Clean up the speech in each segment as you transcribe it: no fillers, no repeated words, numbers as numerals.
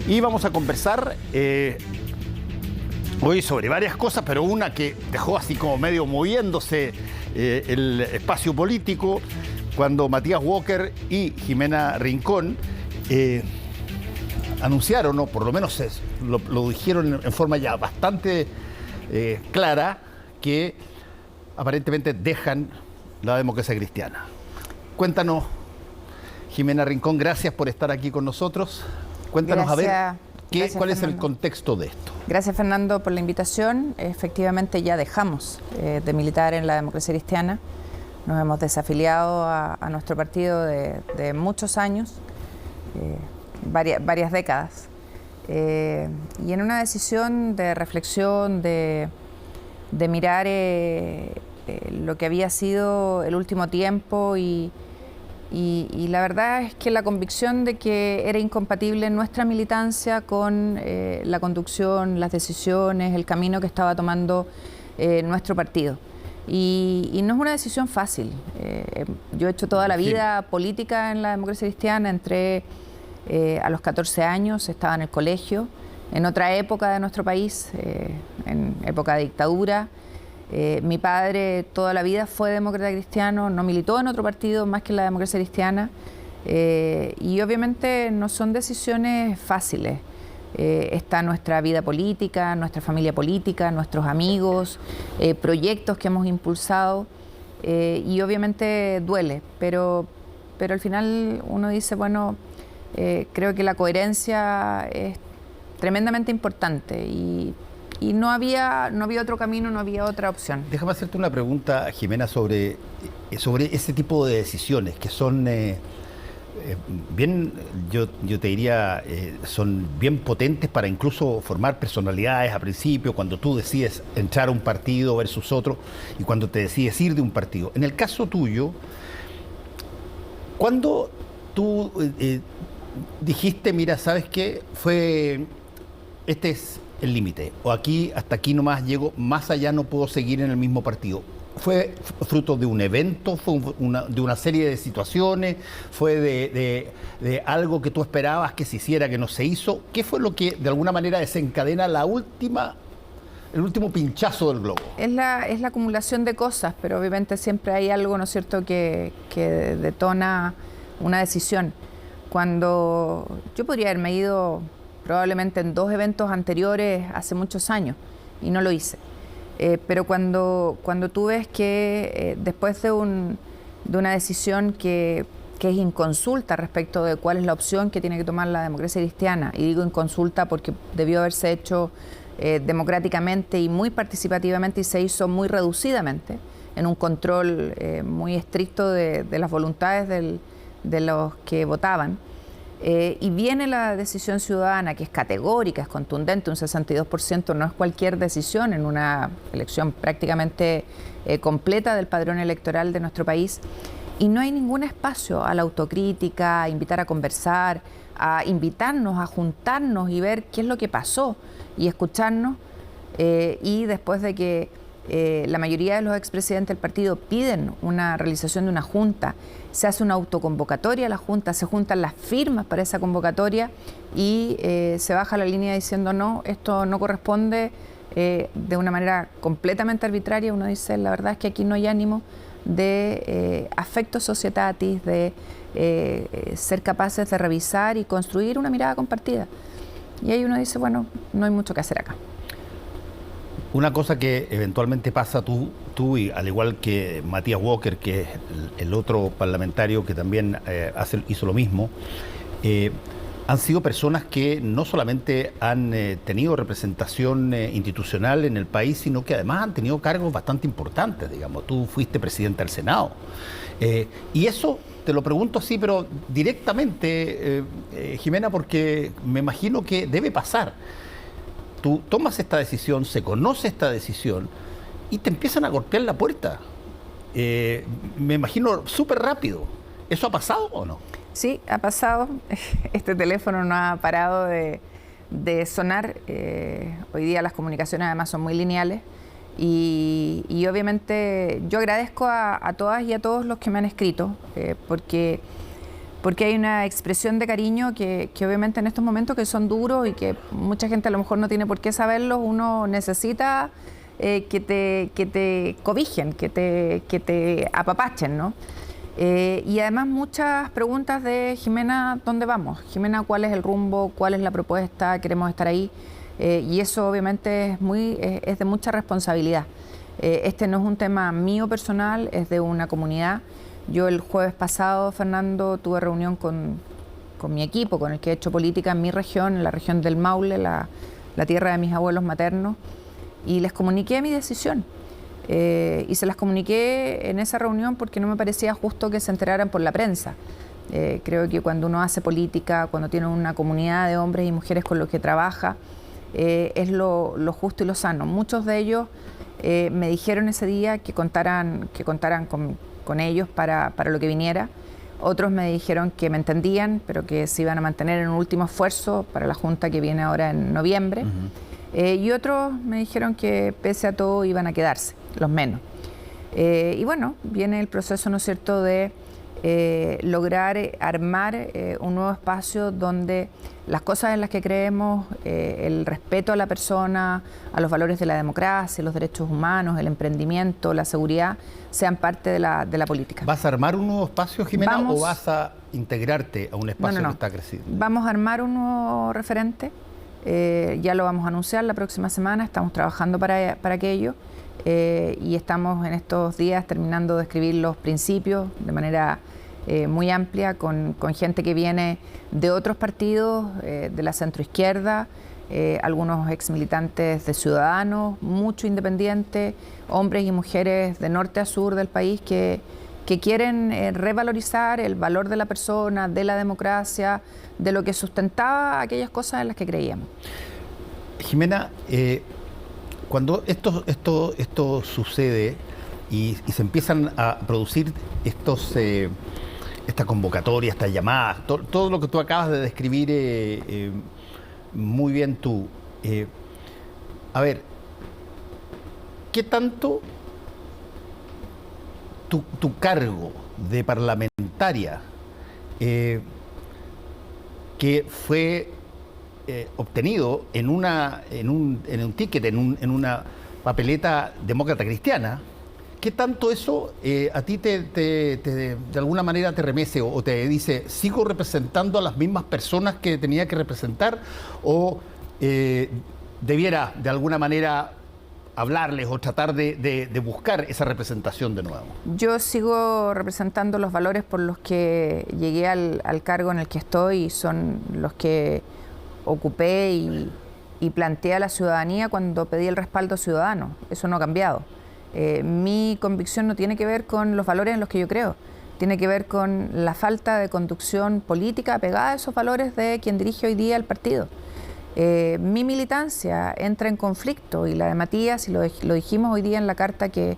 Y vamos a conversar hoy sobre varias cosas, pero una que dejó así como medio moviéndose el espacio político, cuando Matías Walker y Jimena Rincón anunciaron, o por lo menos lo dijeron en forma ya bastante clara, que aparentemente dejan la democracia cristiana. Cuéntanos, Jimena Rincón, gracias por estar aquí con nosotros. Cuéntanos cuál es el contexto de esto. Gracias, Fernando, por la invitación. Efectivamente ya dejamos de militar en la democracia cristiana. Nos hemos desafiliado a nuestro partido de muchos años, varias décadas. Y en una decisión de reflexión, de mirar lo que había sido el último tiempo y la verdad es que la convicción de que era incompatible nuestra militancia con la conducción, las decisiones, el camino que estaba tomando nuestro partido. Y no es una decisión fácil. Yo he hecho toda la vida política en la democracia cristiana, entré a los 14 años, estaba en el colegio, en otra época de nuestro país, en época de dictadura. Mi padre toda la vida fue demócrata cristiano, no militó en otro partido más que en la democracia cristiana, y obviamente no son decisiones fáciles. Está nuestra vida política, nuestra familia política, nuestros amigos, proyectos que hemos impulsado, y obviamente duele, pero al final uno dice, bueno, creo que la coherencia es tremendamente importante y no había otro camino, no había otra opción. Déjame hacerte una pregunta, Jimena, sobre ese tipo de decisiones que son bien, yo te diría, son bien potentes para incluso formar personalidades a principio, cuando tú decides entrar a un partido versus otro y cuando te decides ir de un partido. En el caso tuyo, cuando tú dijiste, mira, ¿sabes qué? Este es el límite, o hasta aquí nomás llego, más allá no puedo seguir en el mismo partido. ¿Fue fruto de un evento, fue de una serie de situaciones, fue de algo que tú esperabas que se hiciera que no se hizo? ¿Qué fue lo que de alguna manera desencadena el último pinchazo del globo? Es la acumulación de cosas, pero obviamente siempre hay algo, ¿no es cierto?, que detona una decisión. Cuando yo podría haberme ido probablemente en 2 eventos anteriores hace muchos años y no lo hice. Pero cuando tú ves que después de una decisión que es inconsulta respecto de cuál es la opción que tiene que tomar la democracia cristiana, y digo inconsulta porque debió haberse hecho democráticamente y muy participativamente y se hizo muy reducidamente, en un control muy estricto de las voluntades de los que votaban. Y viene la decisión ciudadana, que es categórica, es contundente, un 62% no es cualquier decisión en una elección prácticamente completa del padrón electoral de nuestro país, y no hay ningún espacio a la autocrítica, a invitar a conversar, a invitarnos a juntarnos y ver qué es lo que pasó y escucharnos, y después de que la mayoría de los expresidentes del partido piden una realización de una junta, se hace una autoconvocatoria a la junta, se juntan las firmas para esa convocatoria y se baja la línea diciendo no, esto no corresponde, de una manera completamente arbitraria. Uno dice, la verdad es que aquí no hay ánimo de affecto societatis, de ser capaces de revisar y construir una mirada compartida. Y ahí uno dice, bueno, no hay mucho que hacer acá. Una cosa que eventualmente pasa, tú y al igual que Matías Walker, que es el otro parlamentario que también hizo lo mismo, han sido personas que no solamente han tenido representación institucional en el país, sino que además han tenido cargos bastante importantes, digamos. Tú fuiste presidente del Senado. Y eso te lo pregunto así, pero directamente, Jimena, porque me imagino que debe pasar. Tú tomas esta decisión, se conoce esta decisión y te empiezan a golpear la puerta. Me imagino súper rápido. ¿Eso ha pasado o no? Sí, ha pasado. Este teléfono no ha parado de sonar. Hoy día las comunicaciones además son muy lineales y obviamente yo agradezco a todas y a todos los que me han escrito porque porque hay una expresión de cariño que obviamente en estos momentos que son duros y que mucha gente a lo mejor no tiene por qué saberlos, uno necesita que te cobijen, que te apapachen, ¿no? Y además muchas preguntas de Jimena, ¿dónde vamos? Jimena, ¿cuál es el rumbo? ¿Cuál es la propuesta? ¿Queremos estar ahí? Y eso obviamente es de mucha responsabilidad. Este no es un tema mío personal, es de una comunidad. Yo el jueves pasado, Fernando, tuve reunión con mi equipo, con el que he hecho política en mi región, en la región del Maule, la tierra de mis abuelos maternos, y les comuniqué mi decisión. Y se las comuniqué en esa reunión porque no me parecía justo que se enteraran por la prensa. Creo que cuando uno hace política, cuando tiene una comunidad de hombres y mujeres con los que trabaja, es lo justo y lo sano. Muchos de ellos me dijeron ese día que contaran con ellos para lo que viniera. Otros me dijeron que me entendían, pero que se iban a mantener en un último esfuerzo para la junta que viene ahora en noviembre. Y otros me dijeron que pese a todo iban a quedarse, los menos. Y bueno, viene el proceso, ¿no es cierto?, de lograr armar un nuevo espacio donde las cosas en las que creemos, el respeto a la persona, a los valores de la democracia, los derechos humanos, el emprendimiento, la seguridad, sean parte de la política. ¿Vas a armar un nuevo espacio, Jimena, o vas a integrarte a un espacio que está creciendo? Vamos a armar un nuevo referente. Ya lo vamos a anunciar la próxima semana, estamos trabajando para aquello y estamos en estos días terminando de escribir los principios de manera muy amplia con gente que viene de otros partidos, de la centroizquierda, algunos exmilitantes de Ciudadanos, mucho independientes, hombres y mujeres de norte a sur del país que quieren revalorizar el valor de la persona, de la democracia, de lo que sustentaba aquellas cosas en las que creíamos. Jimena, cuando esto sucede y se empiezan a producir esta convocatoria, estas llamadas, todo lo que tú acabas de describir muy bien tú, a ver, ¿qué tanto tu cargo de parlamentaria que fue obtenido en un ticket, en una papeleta demócrata cristiana, qué tanto eso a ti de alguna manera te remece o te dice, sigo representando a las mismas personas que tenía que representar, o debiera de alguna manera hablarles o tratar de buscar esa representación de nuevo? Yo sigo representando los valores por los que llegué al cargo en el que estoy, y son los que ocupé y planteé a la ciudadanía cuando pedí el respaldo ciudadano. Eso no ha cambiado. Mi convicción no tiene que ver con los valores en los que yo creo, tiene que ver con la falta de conducción política apegada a esos valores de quien dirige hoy día el partido. Mi militancia entra en conflicto, y la de Matías, y lo dijimos hoy día en la carta que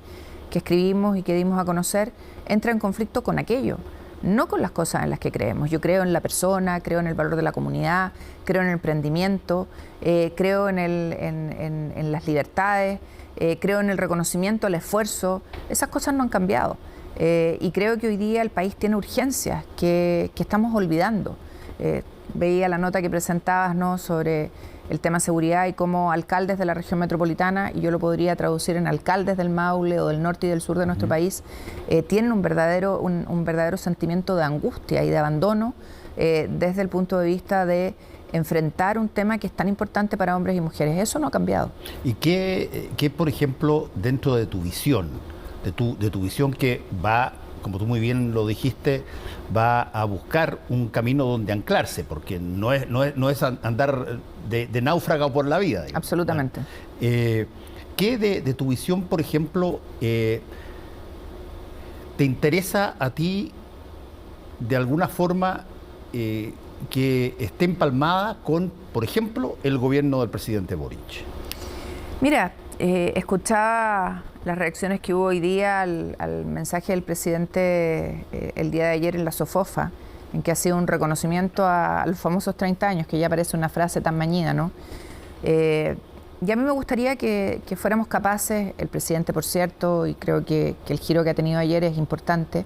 escribimos y que dimos a conocer, entra en conflicto con aquello, no con las cosas en las que creemos. Yo creo en la persona, creo en el valor de la comunidad, creo en el emprendimiento, creo en las libertades, creo en el reconocimiento al esfuerzo. Esas cosas no han cambiado. Y creo que hoy día el país tiene urgencias que estamos olvidando. Veía la nota que presentabas, ¿no?, sobre el tema seguridad y cómo alcaldes de la región metropolitana, y yo lo podría traducir en alcaldes del Maule o del norte y del sur de nuestro país, tienen un verdadero sentimiento de angustia y de abandono desde el punto de vista de enfrentar un tema que es tan importante para hombres y mujeres. Eso no ha cambiado. ¿Y qué por ejemplo, dentro de tu visión, de tu visión que va, como tú muy bien lo dijiste, va a buscar un camino donde anclarse, porque no es andar de náufrago por la vida, digamos? Absolutamente. ¿Qué de tu visión, por ejemplo, te interesa a ti de alguna forma que esté empalmada con, por ejemplo, el gobierno del presidente Boric? Mira, escuchaba las reacciones que hubo hoy día al mensaje del presidente el día de ayer en la SOFOFA, en que ha sido un reconocimiento a los famosos 30 años, que ya parece una frase tan mañina, ¿no? Y a mí me gustaría que fuéramos capaces, el presidente, por cierto, y creo que el giro que ha tenido ayer es importante,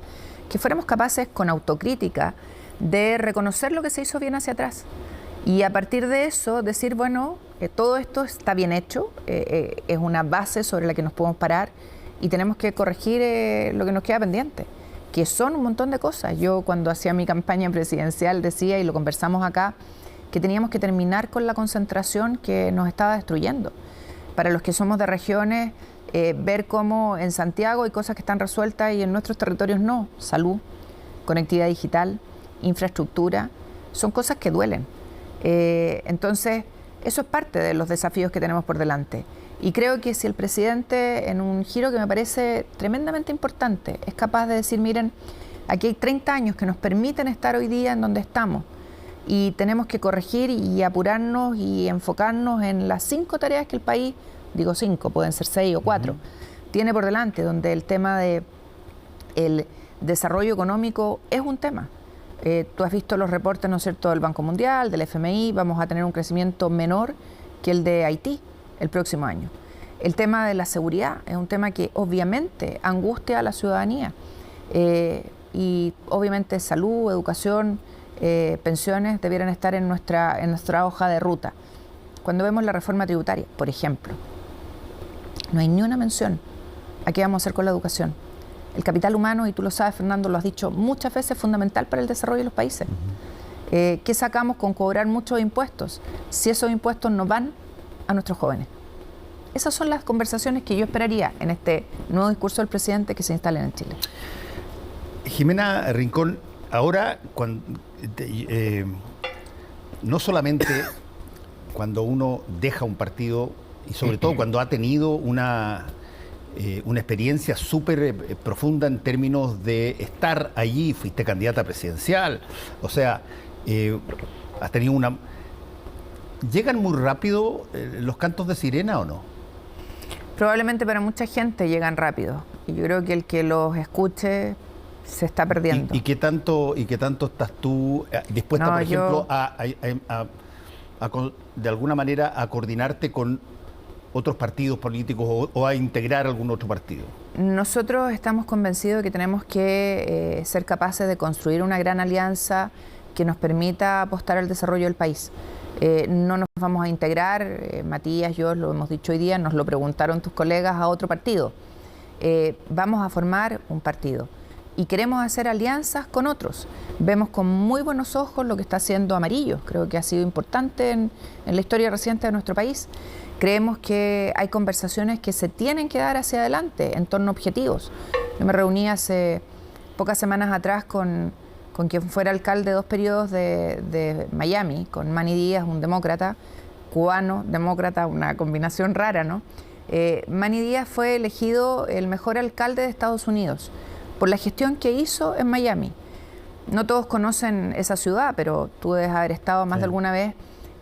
que fuéramos capaces con autocrítica de reconocer lo que se hizo bien hacia atrás. Y a partir de eso decir, bueno, todo esto está bien hecho, es una base sobre la que nos podemos parar y tenemos que corregir lo que nos queda pendiente, que son un montón de cosas. Yo cuando hacía mi campaña presidencial decía, y lo conversamos acá, que teníamos que terminar con la concentración que nos estaba destruyendo. Para los que somos de regiones, ver cómo en Santiago hay cosas que están resueltas y en nuestros territorios no. Salud, conectividad digital, infraestructura, son cosas que duelen. Entonces, eso es parte de los desafíos que tenemos por delante. Y creo que si el presidente, en un giro que me parece tremendamente importante, es capaz de decir, miren, aquí hay 30 años que nos permiten estar hoy día en donde estamos y tenemos que corregir y apurarnos y enfocarnos en las 5 tareas que el país, digo 5, pueden ser 6 o 4, tiene por delante, donde el tema de el desarrollo económico es un tema. Tú has visto los reportes, ¿no es cierto?, del Banco Mundial, del FMI, vamos a tener un crecimiento menor que el de Haití el próximo año. El tema de la seguridad es un tema que obviamente angustia a la ciudadanía y obviamente salud, educación, pensiones debieran estar en nuestra hoja de ruta. Cuando vemos la reforma tributaria, por ejemplo, no hay ni una mención a qué vamos a hacer con la educación. El capital humano, y tú lo sabes, Fernando, lo has dicho muchas veces, es fundamental para el desarrollo de los países. ¿Qué sacamos con cobrar muchos impuestos si esos impuestos no van a nuestros jóvenes? Esas son las conversaciones que yo esperaría en este nuevo discurso del presidente que se instalen en Chile. Jimena Rincón, ahora, no solamente cuando uno deja un partido, y sobre todo cuando ha tenido una experiencia súper profunda en términos de estar allí, fuiste candidata presidencial, o sea, has tenido una... ¿Llegan muy rápido los cantos de sirena o no? Probablemente para mucha gente llegan rápido, y yo creo que el que los escuche se está perdiendo. ¿Y qué tanto estás tú dispuesta, por ejemplo, de alguna manera a coordinarte con otros partidos políticos o a integrar algún otro partido? Nosotros estamos convencidos de que tenemos que ser capaces de construir una gran alianza que nos permita apostar al desarrollo del país. No nos vamos a integrar, Matías, yo lo hemos dicho hoy día, nos lo preguntaron tus colegas, a otro partido. Vamos a formar un partido y queremos hacer alianzas con otros. Vemos con muy buenos ojos lo que está haciendo Amarillo, creo que ha sido importante en la historia reciente de nuestro país. Creemos que hay conversaciones que se tienen que dar hacia adelante en torno a objetivos. Yo me reuní hace pocas semanas atrás con quien fuera alcalde 2 periodos de Miami, con Manny Díaz, un demócrata, cubano, demócrata, una combinación rara, ¿no? Manny Díaz fue elegido el mejor alcalde de Estados Unidos por la gestión que hizo en Miami. No todos conocen esa ciudad, pero tú debes haber estado más de alguna vez,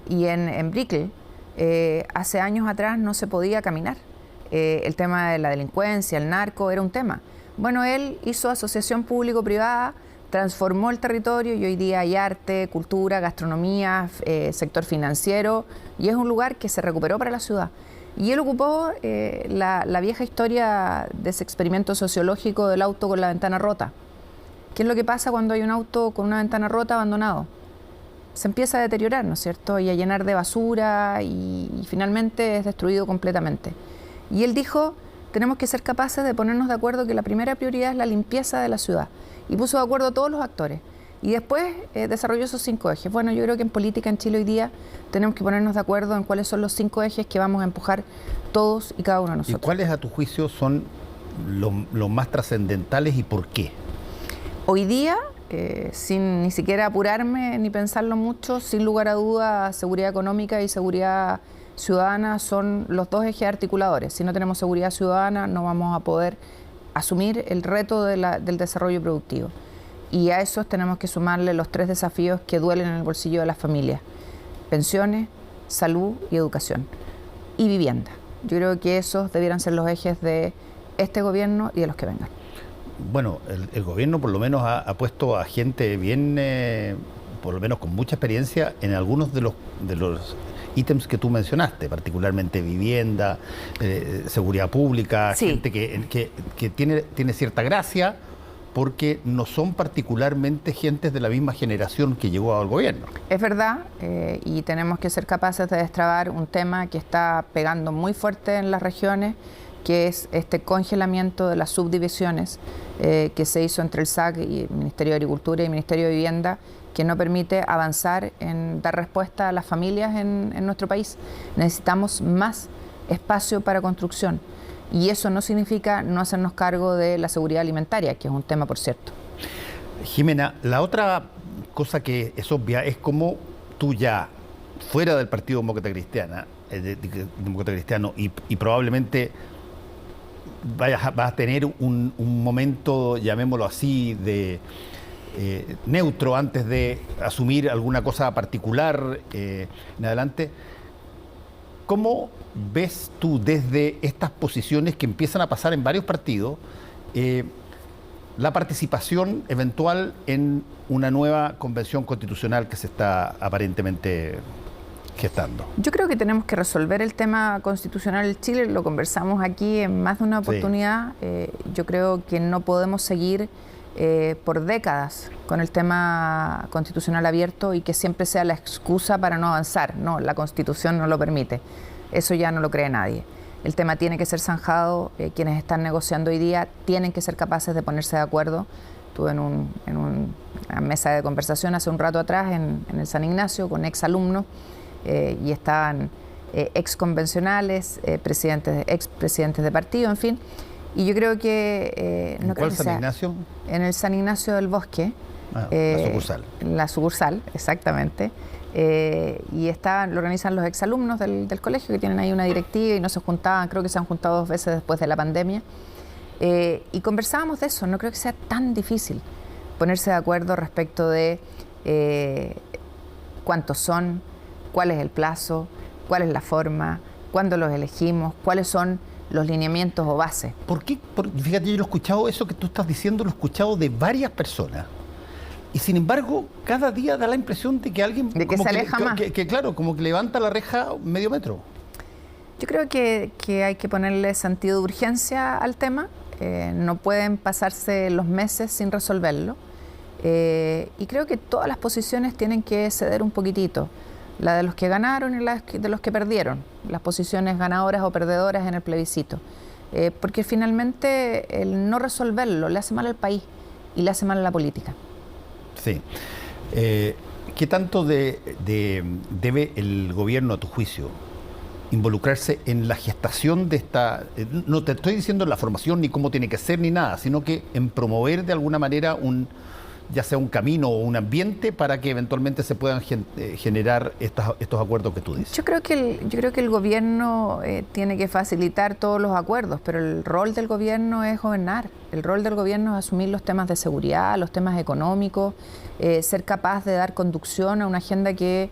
y en Brickell, hace años atrás no se podía caminar. El tema de la delincuencia, el narco, era un tema. Bueno, él hizo asociación público-privada, transformó el territorio y hoy día hay arte, cultura, gastronomía, sector financiero, y es un lugar que se recuperó para la ciudad. Y él ocupó la vieja historia de ese experimento sociológico del auto con la ventana rota. ¿Qué es lo que pasa cuando hay un auto con una ventana rota abandonado? Se empieza a deteriorar, ¿no es cierto? Y a llenar de basura y finalmente es destruido completamente. Y él dijo, tenemos que ser capaces de ponernos de acuerdo que la primera prioridad es la limpieza de la ciudad. Y puso de acuerdo a todos los actores. Y después desarrolló esos 5 ejes. Bueno, yo creo que en política en Chile hoy día tenemos que ponernos de acuerdo en cuáles son los 5 ejes que vamos a empujar todos y cada uno de nosotros. ¿Y cuáles, a tu juicio, son los más trascendentales y por qué? Hoy día, sin ni siquiera apurarme ni pensarlo mucho, sin lugar a duda, seguridad económica y seguridad ciudadana son los 2 ejes articuladores. Si no tenemos seguridad ciudadana, no vamos a poder asumir el reto del desarrollo productivo. Y a esos tenemos que sumarle los 3 desafíos que duelen en el bolsillo de las familias: pensiones, salud y educación. Y vivienda. Yo creo que esos debieran ser los ejes de este gobierno y de los que vengan. Bueno, el gobierno por lo menos ha puesto a gente bien, por lo menos con mucha experiencia, en algunos de los ítems que tú mencionaste, particularmente vivienda, seguridad pública, sí. Gente que tiene cierta gracia porque no son particularmente gentes de la misma generación que llegó al gobierno. Es verdad, y tenemos que ser capaces de destrabar un tema que está pegando muy fuerte en las regiones, que es este congelamiento de las subdivisiones que se hizo entre el SAC y el Ministerio de Agricultura y el Ministerio de Vivienda, que no permite avanzar en dar respuesta a las familias en nuestro país. Necesitamos más espacio para construcción y eso no significa no hacernos cargo de la seguridad alimentaria, que es un tema, por cierto. Jimena, la otra cosa que es obvia es cómo tú ya, fuera del Partido Demócrata Cristiano y probablemente vas a tener un momento, llamémoslo así, de neutro antes de asumir alguna cosa particular en adelante. ¿Cómo ves tú desde estas posiciones que empiezan a pasar en varios partidos la participación eventual en una nueva convención constitucional que se está aparentemente gestando? Yo creo que tenemos que resolver el tema constitucional en Chile, lo conversamos aquí en más de una oportunidad. Sí. Yo creo que no podemos seguir por décadas con el tema constitucional abierto y que siempre sea la excusa para no avanzar. No, la Constitución no lo permite. Eso ya no lo cree nadie. El tema tiene que ser zanjado. Quienes están negociando hoy día tienen que ser capaces de ponerse de acuerdo. Estuve en una mesa de conversación hace un rato atrás en el San Ignacio con exalumnos y estaban exconvencionales, expresidentes de partido, en fin. Y yo creo que... ¿En cuál San Ignacio? En el San Ignacio del Bosque. La sucursal. La sucursal, exactamente. Y lo organizan los exalumnos del colegio, que tienen ahí una directiva y no se juntaban, creo que se han juntado 2 veces después de la pandemia. Y conversábamos de eso. No creo que sea tan difícil ponerse de acuerdo respecto de cuántos son, cuál es el plazo, cuál es la forma, cuándo los elegimos, cuáles son los lineamientos o bases. ¿Por qué? Fíjate, yo lo he escuchado, eso que tú estás diciendo, lo he escuchado de varias personas. Y sin embargo, cada día da la impresión de que alguien... De que se aleja más. Claro, como que levanta la reja medio metro. Yo creo que hay que ponerle sentido de urgencia al tema. No pueden pasarse los meses sin resolverlo. Y creo que todas las posiciones tienen que ceder un poquitito. La de los que ganaron y la de los que perdieron. Las posiciones ganadoras o perdedoras en el plebiscito. Porque finalmente el no resolverlo le hace mal al país y le hace mal a la política. Sí. ¿Qué tanto debe el gobierno, a tu juicio, involucrarse en la gestación de esta... no te estoy diciendo la formación ni cómo tiene que ser ni nada, sino que en promover de alguna manera ya sea un camino o un ambiente para que eventualmente se puedan generar estos acuerdos que tú dices? Yo creo que el gobierno tiene que facilitar todos los acuerdos, pero el rol del gobierno es gobernar. El rol del gobierno es asumir los temas de seguridad, los temas económicos, ser capaz de dar conducción a una agenda que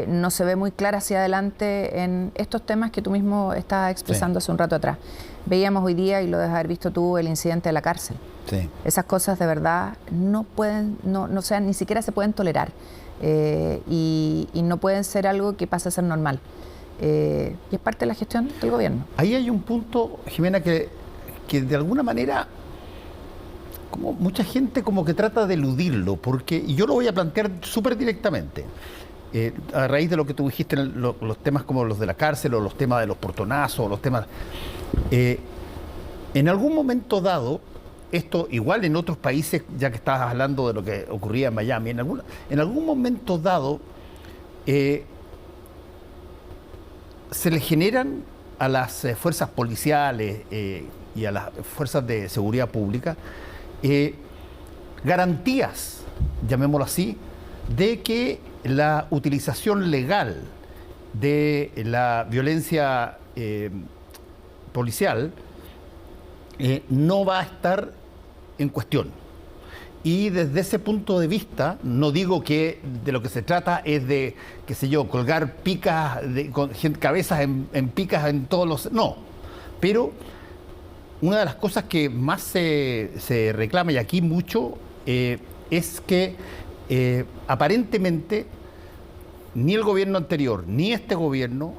no se ve muy clara hacia adelante en estos temas que tú mismo estabas expresando hace un rato atrás. Veíamos hoy día, y lo debes haber visto tú, el incidente de la cárcel. Sí. Esas cosas de verdad no pueden, ni siquiera se pueden tolerar y no pueden ser algo que pase a ser normal. Y es parte de la gestión del gobierno. Ahí hay un punto, Jimena, que de alguna manera como mucha gente como que trata de eludirlo, y yo lo voy a plantear súper directamente. A raíz de lo que tú dijiste, los temas como los de la cárcel o los temas de los portonazos, o los temas... en algún momento dado, esto igual en otros países, ya que estabas hablando de lo que ocurría en Miami, en algún momento dado se le generan a las fuerzas policiales y a las fuerzas de seguridad pública garantías, llamémoslo así, de que la utilización legal de la violencia policial no va a estar en cuestión. Y desde ese punto de vista, no digo que de lo que se trata es de, qué sé yo, colgar picas, cabezas en picas en todos los... No, pero una de las cosas que más se reclama, y aquí mucho, es que aparentemente ni el gobierno anterior ni este gobierno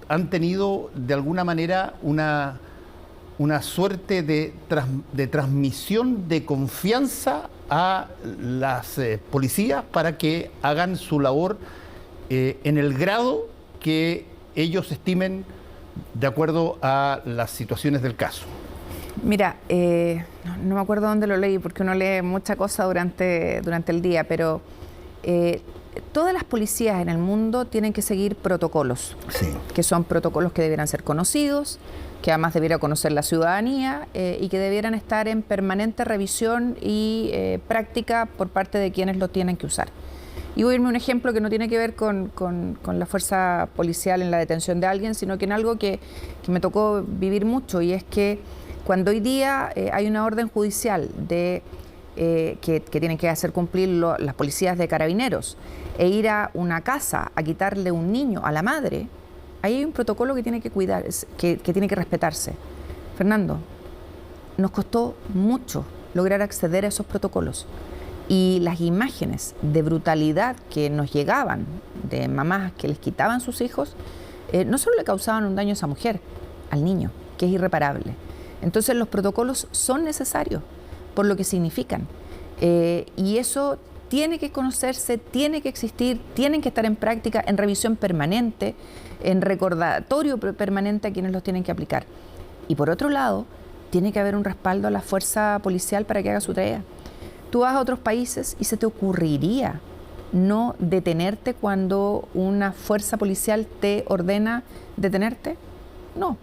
han tenido de alguna manera una suerte de transmisión de confianza a las policías para que hagan su labor en el grado que ellos estimen de acuerdo a las situaciones del caso. Mira, no me acuerdo dónde lo leí porque uno lee mucha cosa durante el día, pero todas las policías en el mundo tienen que seguir protocolos, sí, que son protocolos que debieran ser conocidos, que además debiera conocer la ciudadanía y que debieran estar en permanente revisión y práctica por parte de quienes lo tienen que usar. Y voy a irme a un ejemplo que no tiene que ver con la fuerza policial en la detención de alguien, sino que en algo que me tocó vivir mucho, y es que cuando hoy día hay una orden judicial que tienen que hacer cumplir las policías de carabineros e ir a una casa a quitarle un niño a la madre, ahí hay un protocolo que tiene que cuidar, que tiene que respetarse. Fernando, nos costó mucho lograr acceder a esos protocolos. Y las imágenes de brutalidad que nos llegaban de mamás que les quitaban sus hijos, no solo le causaban un daño a esa mujer, al niño, que es irreparable. Entonces los protocolos son necesarios por lo que significan. Y eso tiene que conocerse, tiene que existir, tienen que estar en práctica, en revisión permanente, en recordatorio permanente a quienes los tienen que aplicar. Y por otro lado, tiene que haber un respaldo a la fuerza policial para que haga su tarea. Tú vas a otros países y se te ocurriría no detenerte cuando una fuerza policial te ordena detenerte. No.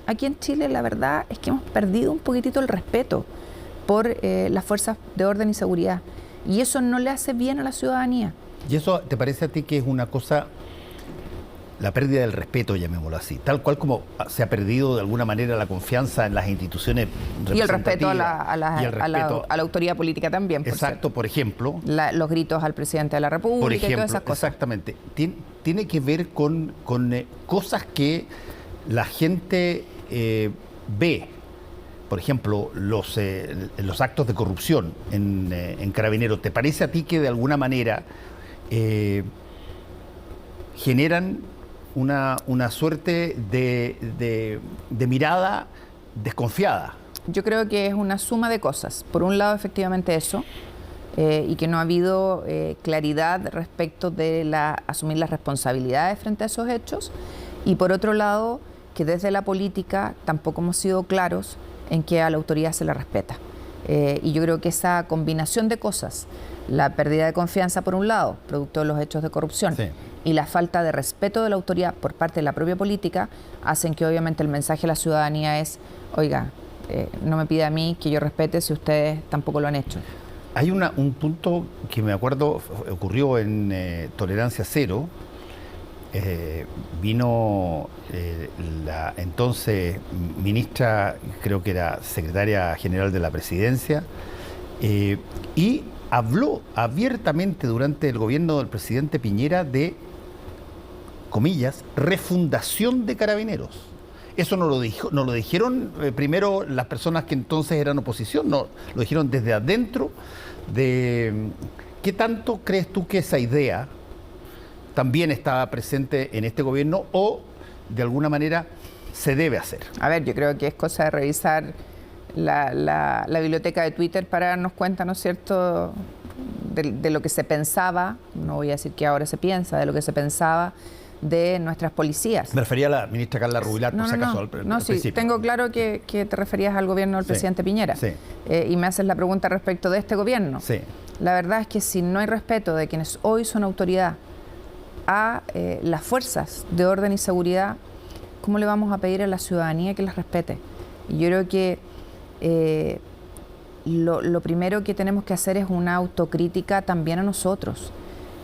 Aquí en Chile la verdad es que hemos perdido un poquitito el respeto por las fuerzas de orden y seguridad. Y eso no le hace bien a la ciudadanía. ¿Y eso te parece a ti que es una cosa, la pérdida del respeto, llamémoslo así, tal cual como se ha perdido de alguna manera la confianza en las instituciones representativas? Y el respeto a la autoridad política también. Exacto, por ejemplo. Los gritos al presidente de la República, por ejemplo, y todas esas cosas. Exactamente. Tiene que ver con cosas que la gente ve. Por ejemplo, los actos de corrupción en Carabineros. ¿Te parece a ti que de alguna manera generan una suerte de mirada desconfiada? Yo creo que es una suma de cosas. Por un lado, efectivamente eso, y que no ha habido claridad respecto de asumir las responsabilidades frente a esos hechos. Y por otro lado, que desde la política tampoco hemos sido claros en que a la autoridad se le respeta. Y yo creo que esa combinación de cosas, la pérdida de confianza por un lado, producto de los hechos de corrupción, sí, y la falta de respeto de la autoridad por parte de la propia política, hacen que obviamente el mensaje a la ciudadanía es, oiga, no me pida a mí que yo respete si ustedes tampoco lo han hecho. Hay un punto que me acuerdo ocurrió en Tolerancia Cero. Vino la entonces ministra, creo que era secretaria general de la presidencia, y habló abiertamente durante el gobierno del presidente Piñera de, comillas, refundación de Carabineros. Eso no lo dijeron primero las personas que entonces eran oposición, no, lo dijeron desde adentro. ¿Qué tanto crees tú que esa idea también estaba presente en este gobierno o de alguna manera se debe hacer? A ver, yo creo que es cosa de revisar la biblioteca de Twitter para darnos cuenta, ¿no es cierto?, de lo que se pensaba, no voy a decir que ahora se piensa, de lo que se pensaba de nuestras policías. Me refería a la ministra Carla Rubilar, por si acaso. No, sí, tengo claro que te referías al gobierno del presidente Piñera. Sí. Y me haces la pregunta respecto de este gobierno. Sí. La verdad es que si no hay respeto de quienes hoy son autoridad a las fuerzas de orden y seguridad, ¿cómo le vamos a pedir a la ciudadanía que las respete? Y yo creo que lo primero que tenemos que hacer es una autocrítica también a nosotros.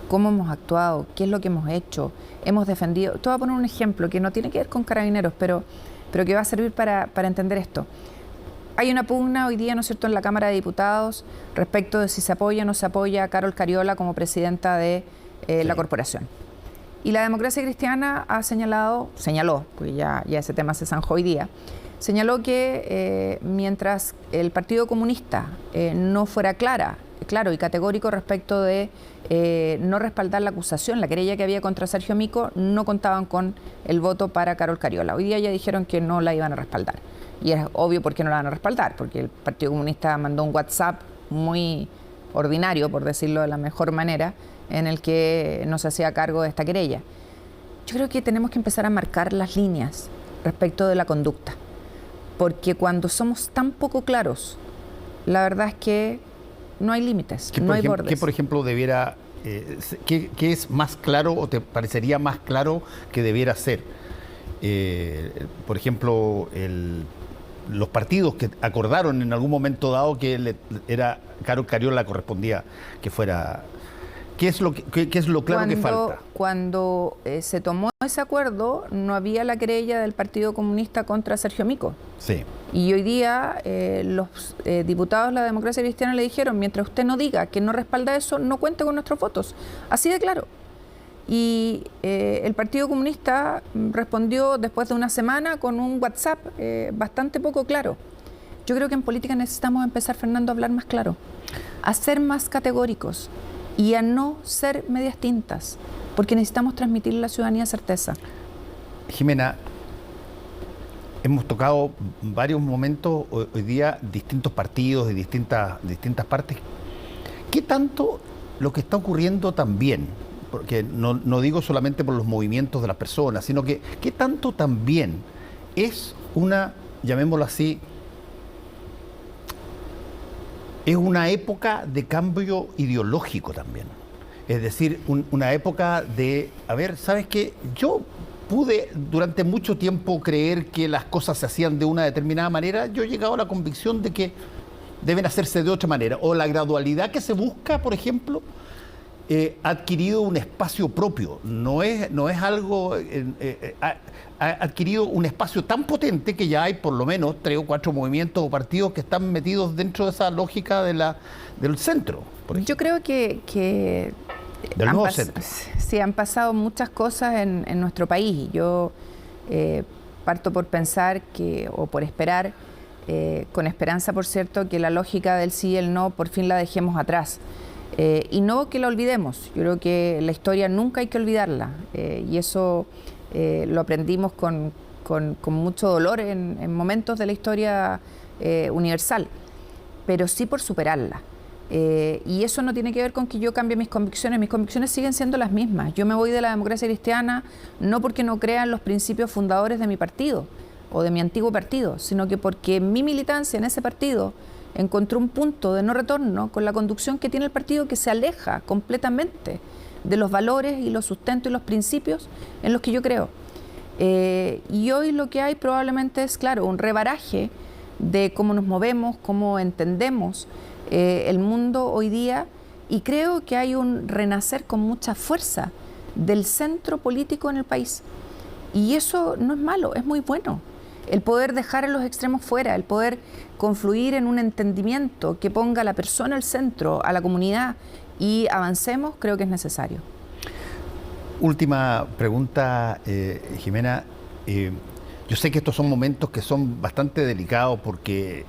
¿Cómo hemos actuado? ¿Qué es lo que hemos hecho? Hemos defendido... Te voy a poner un ejemplo que no tiene que ver con Carabineros, pero que va a servir para entender esto. Hay una pugna hoy día, ¿no es cierto?, en la Cámara de Diputados respecto de si se apoya o no se apoya a Carol Cariola como presidenta de la corporación. Y la Democracia Cristiana señaló, porque ya ese tema se zanjó hoy día, señaló que mientras el Partido Comunista no fuera clara claro y categórico respecto de no respaldar la acusación, la querella que había contra Sergio Mico. No contaban con el voto para Carol Cariola. Hoy día ya dijeron que no la iban a respaldar. Y es obvio por qué no la van a respaldar, porque el Partido Comunista mandó un WhatsApp muy ordinario, por decirlo de la mejor manera, en el que no se hacía cargo de esta querella. Yo creo que tenemos que empezar a marcar las líneas respecto de la conducta, porque cuando somos tan poco claros, la verdad es que no hay límites, no hay bordes. ¿Qué, por ejemplo, debiera, qué es más claro o te parecería más claro que debiera ser? Por ejemplo, los partidos que acordaron en algún momento dado que Carol Cariola correspondía que fuera... ¿Qué es lo claro que falta? Cuando se tomó ese acuerdo, no había la querella del Partido Comunista contra Sergio Mico. Sí. Y hoy día los diputados de la Democracia Cristiana le dijeron: mientras usted no diga que no respalda eso, no cuente con nuestros votos. Así de claro. Y el Partido Comunista respondió después de una semana con un WhatsApp bastante poco claro. Yo creo que en política necesitamos empezar, Fernando, a hablar más claro, a ser más categóricos y a no ser medias tintas, porque necesitamos transmitirle a la ciudadanía certeza. Jimena, hemos tocado varios momentos hoy día, distintos partidos de distintas partes. ¿Qué tanto lo que está ocurriendo también, porque no digo solamente por los movimientos de las personas, sino que qué tanto también es una, llamémoslo así, es una época de cambio ideológico también? Es decir, una época de, a ver, ¿sabes qué? Yo pude durante mucho tiempo creer que las cosas se hacían de una determinada manera. Yo he llegado a la convicción de que deben hacerse de otra manera. O la gradualidad que se busca, por ejemplo, ha adquirido un espacio propio. No es algo... ha adquirido un espacio tan potente que ya hay por lo menos 3 o 4 movimientos o partidos que están metidos dentro de esa lógica del centro. Yo creo que del nuevo centro. Sí, han pasado muchas cosas en nuestro país. Yo parto por pensar o por esperar, con esperanza, por cierto, que la lógica del sí y el no por fin la dejemos atrás. Y no que la olvidemos. Yo creo que la historia nunca hay que olvidarla. Y eso lo aprendimos con mucho dolor en momentos de la historia universal, pero sí por superarla. Y eso no tiene que ver con que yo cambie mis convicciones siguen siendo las mismas. Yo me voy de la Democracia Cristiana no porque no crea en los principios fundadores de mi partido o de mi antiguo partido, sino que porque mi militancia en ese partido encontró un punto de no retorno con la conducción que tiene el partido, que se aleja completamente de los valores y los sustentos y los principios en los que yo creo. Y hoy lo que hay probablemente es, claro, un rebaraje de cómo nos movemos, cómo entendemos el mundo hoy día, y creo que hay un renacer con mucha fuerza del centro político en el país. Y eso no es malo, es muy bueno. El poder dejar a los extremos fuera, el poder confluir en un entendimiento que ponga a la persona al centro, a la comunidad, y avancemos, creo que es necesario. Última pregunta, Jimena. Yo sé que estos son momentos que son bastante delicados porque,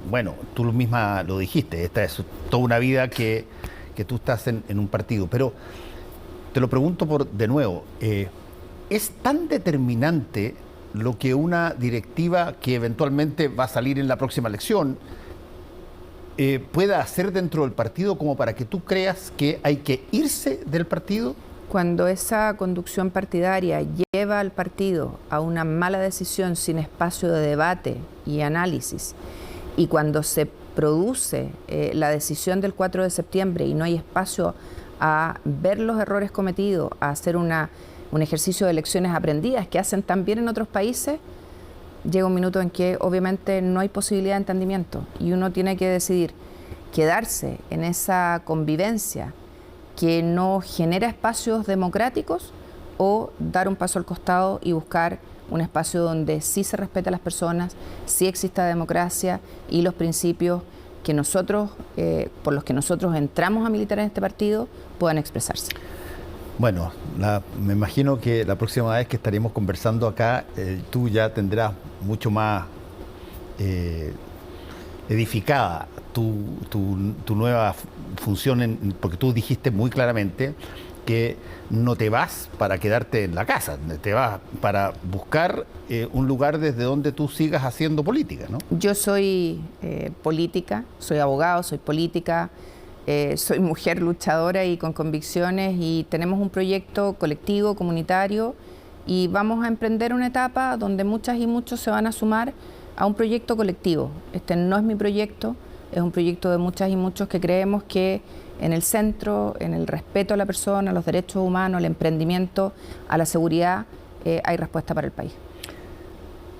bueno, tú misma lo dijiste, esta es toda una vida que tú estás en un partido, pero te lo pregunto de nuevo, ¿es tan determinante lo que una directiva que eventualmente va a salir en la próxima elección pueda hacer dentro del partido como para que tú creas que hay que irse del partido? Cuando esa conducción partidaria lleva al partido a una mala decisión sin espacio de debate y análisis, y cuando se produce la decisión del 4 de septiembre y no hay espacio a ver los errores cometidos, a hacer un ejercicio de lecciones aprendidas que hacen también en otros países, llega un minuto en que obviamente no hay posibilidad de entendimiento y uno tiene que decidir quedarse en esa convivencia que no genera espacios democráticos o dar un paso al costado y buscar un espacio donde sí se respete a las personas, sí exista democracia y los principios que nosotros, por los que nosotros entramos a militar en este partido, puedan expresarse. Bueno, me imagino que la próxima vez que estaremos conversando acá, tú ya tendrás mucho más edificada tu nueva función, porque tú dijiste muy claramente que no te vas para quedarte en la casa, te vas para buscar un lugar desde donde tú sigas haciendo política, ¿no? Yo soy política, soy abogado, soy política, soy mujer luchadora y con convicciones, y tenemos un proyecto colectivo, comunitario, y vamos a emprender una etapa donde muchas y muchos se van a sumar a un proyecto colectivo. Este no es mi proyecto, es un proyecto de muchas y muchos que creemos que en el centro, en el respeto a la persona, a los derechos humanos, al emprendimiento, a la seguridad, hay respuesta para el país.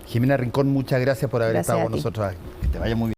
Jimena Rincón, muchas gracias por haber estado con nosotros. Que te vaya muy bien.